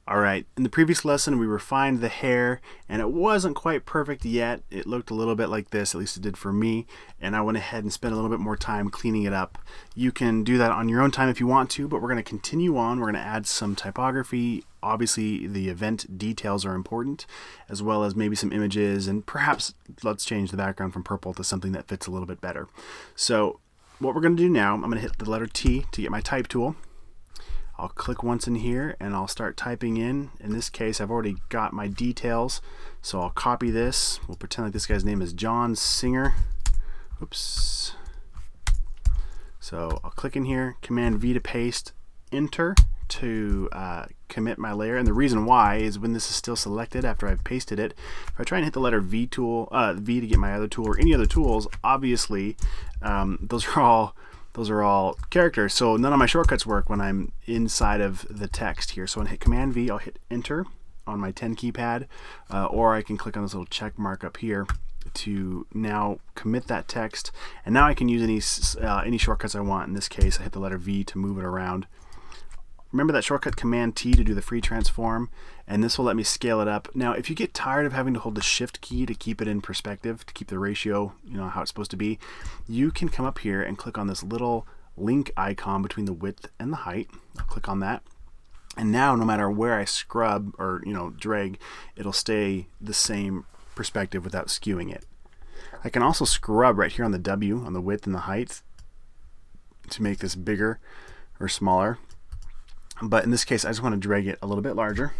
Alright, in the previous lesson we refined the hair and it wasn't quite perfect yet. It looked a little bit like this, at least it did for me, and I went ahead and spent a little bit more time cleaning it up. You can do that on your own time if you want to, but we're going to continue on. We're going to add some typography. Obviously the event details are important, as well as maybe some images, and perhaps let's change the background from purple to something that fits a little bit better. So what we're going to do now, I'm going to hit the letter T to get my type tool. I'll click once in here and I'll start typing in. In this case, I've already got my details, so I'll copy this. We'll pretend like this guy's name is John Singer. Oops. So I'll click in here, Command V to paste, Enter to commit my layer. And the reason why is when this is still selected after I've pasted it, if I try and hit the letter V tool, V to get my other tool or any other tools, obviously those are all characters, so none of my shortcuts work when I'm inside of the text here. So I'm going to hit Command V, I'll hit Enter on my 10 keypad, or I can click on this little check mark up here to now commit that text. And now I can use any shortcuts I want. In this case, I hit the letter V to move it around. Remember that shortcut Command T to do the free transform, and this will let me scale it up. Now, if you get tired of having to hold the Shift key to keep it in perspective, to keep the ratio, how it's supposed to be, you can come up here and click on this little link icon between the width and the height. I'll click on that. And now, no matter where I scrub or drag, it'll stay the same perspective without skewing it. I can also scrub right here on the W, on the width and the height, to make this bigger or smaller. But in this case, I just want to drag it a little bit larger.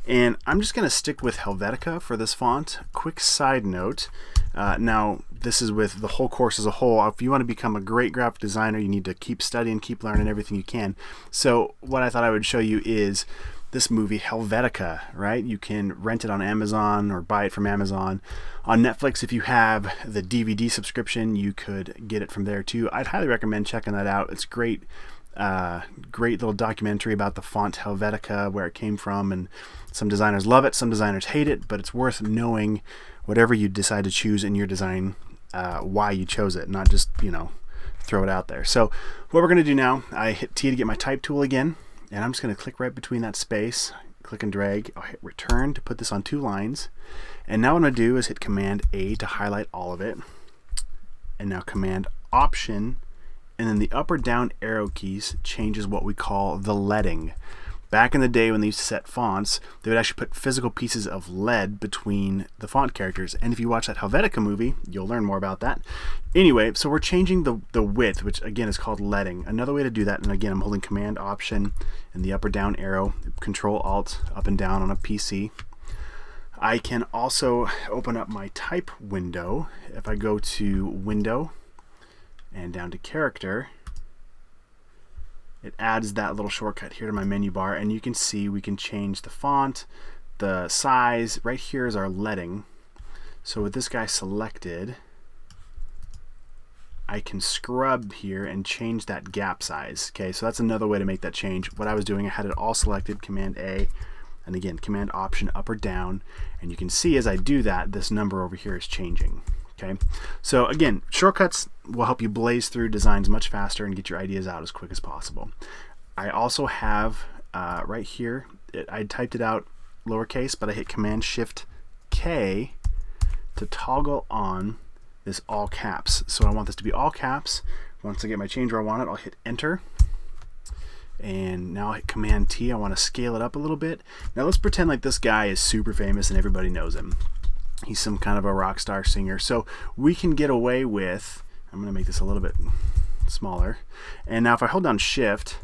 And I'm just going to stick with Helvetica for this font. Quick side note, now this is with the whole course as a whole. If you want to become a great graphic designer, you need to keep studying, keep learning everything you can. So what I thought I would show you is this movie Helvetica, right? You can rent it on Amazon or buy it from Amazon. On Netflix, if you have the DVD subscription, you could get it from there too. I'd highly recommend checking that out. It's great. Great little documentary about the font Helvetica, where it came from, and some designers love it, some designers hate it, but it's worth knowing whatever you decide to choose in your design, why you chose it, not just throw it out there. So what we're going to do now, I hit T to get my type tool again, and I'm just going to click right between that space, click and drag. I'll hit return to put this on 2 lines, and now what I'm going to do is hit Command A to highlight all of it, and now Command Option, and then the up or down arrow keys changes what we call the leading. Back in the day when they used to set fonts, they would actually put physical pieces of lead between the font characters. And if you watch that Helvetica movie, you'll learn more about that. Anyway, so we're changing the width, which again is called leading. Another way to do that, and again I'm holding Command Option and the up or down arrow, Control Alt up and down on a PC. I can also open up my type window. If I go to Window and down to Character, it adds that little shortcut here to my menu bar, and you can see we can change the font, the size. Right here is our leading. So with this guy selected, I can scrub here and change that gap size. Okay, so that's another way to make that change. What I was doing, I had it all selected, Command A, and again Command Option up or down, and you can see as I do that, this number over here is changing. Okay, so again, shortcuts will help you blaze through designs much faster and get your ideas out as quick as possible. I also have right here, I typed it out lowercase, but I hit Command Shift K to toggle on this all caps. So I want this to be all caps. Once I get my change where I want it, I'll hit Enter. And now I hit Command T. I want to scale it up a little bit. Now let's pretend like this guy is super famous and everybody knows him. He's some kind of a rock star singer. So we can get away with, I'm going to make this a little bit smaller. And now if I hold down Shift,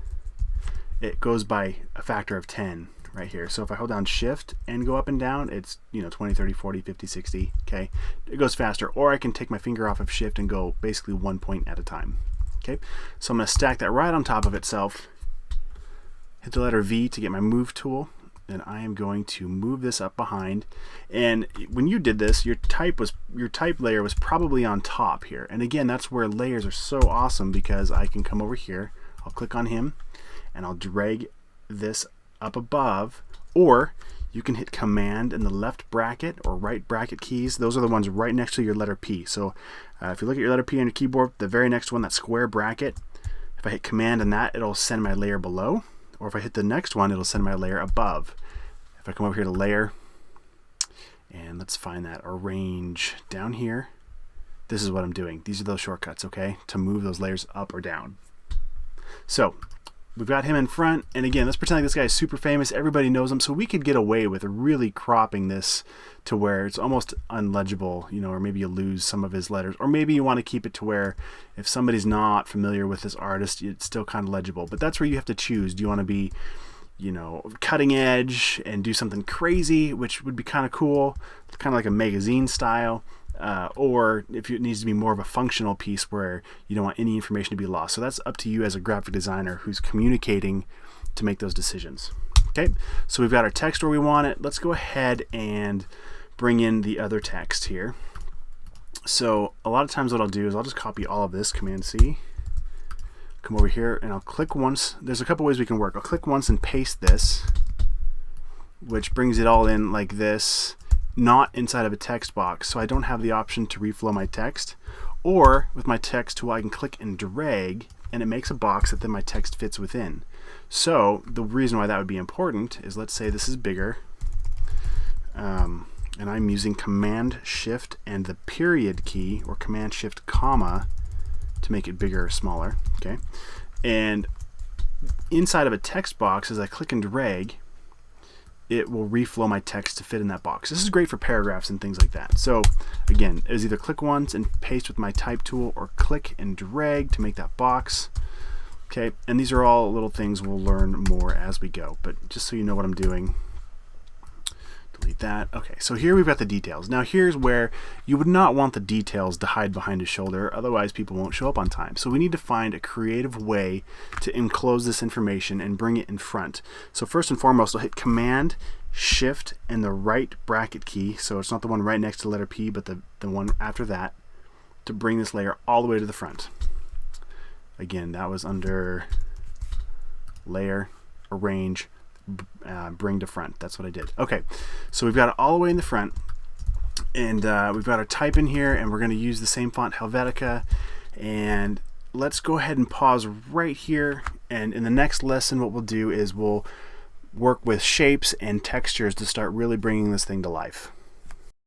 it goes by a factor of 10 right here. So if I hold down Shift and go up and down, it's 20, 30, 40, 50, 60. Okay, it goes faster. Or I can take my finger off of Shift and go basically 1 point at a time. Okay, so I'm going to stack that right on top of itself. Hit the letter V to get my Move tool. And I am going to move this up behind. And when you did this, your type layer was probably on top here. And again, that's where layers are so awesome, because I can come over here, I'll click on him, and I'll drag this up above, or you can hit Command in the left bracket or right bracket keys. Those are the ones right next to your letter P. So if you look at your letter P on your keyboard, the very next one, that square bracket, if I hit Command in that, it'll send my layer below. Or if I hit the next one, it'll send my layer above. If I come over here to layer, and let's find that arrange down here, this is what I'm doing. These are those shortcuts, okay, to move those layers up or down. So we've got him in front, and again, let's pretend like this guy is super famous. Everybody knows him, so we could get away with really cropping this to where it's almost unlegible, you know, or maybe you lose some of his letters, or maybe you want to keep it to where if somebody's not familiar with this artist, it's still kind of legible. But that's where you have to choose. Do you want to be, you know, cutting edge and do something crazy, which would be kind of cool, kind of like a magazine style, or if it needs to be more of a functional piece where you don't want any information to be lost. So that's up to you as a graphic designer who's communicating to make those decisions. Okay, so we've got our text where we want it. Let's go ahead and bring in the other text here. So a lot of times what I'll do is I'll just copy all of this, Command C, come over here, and I'll click once. There's a couple ways we can work. I'll click once and paste this, which brings it all in like this, not inside of a text box, so I don't have the option to reflow my text. Or with my text tool, I can click and drag, and it makes a box that then my text fits within. So the reason why that would be important is, let's say this is bigger, and I'm using Command Shift and the period key, or Command Shift comma, to make it bigger or smaller. Okay, and inside of a text box, as I click and drag, it will reflow my text to fit in that box. This is great for paragraphs and things like that. So again, it is either click once and paste with my type tool, or click and drag to make that box. Okay, and these are all little things we'll learn more as we go, but just so you know what I'm doing, delete that. Okay, so here we've got the details. Now here's where you would not want the details to hide behind his shoulder, otherwise people won't show up on time. So we need to find a creative way to enclose this information and bring it in front. So first and foremost, I'll hit Command Shift and the right bracket key, so it's not the one right next to the letter P, but the one after that, to bring this layer all the way to the front. Again, that was under Layer, Arrange, Bring to Front. That's what I did. Okay, so we've got it all the way in the front, and we've got our type in here, and we're going to use the same font, Helvetica. And let's go ahead and pause right here, and in the next lesson what we'll do is we'll work with shapes and textures to start really bringing this thing to life.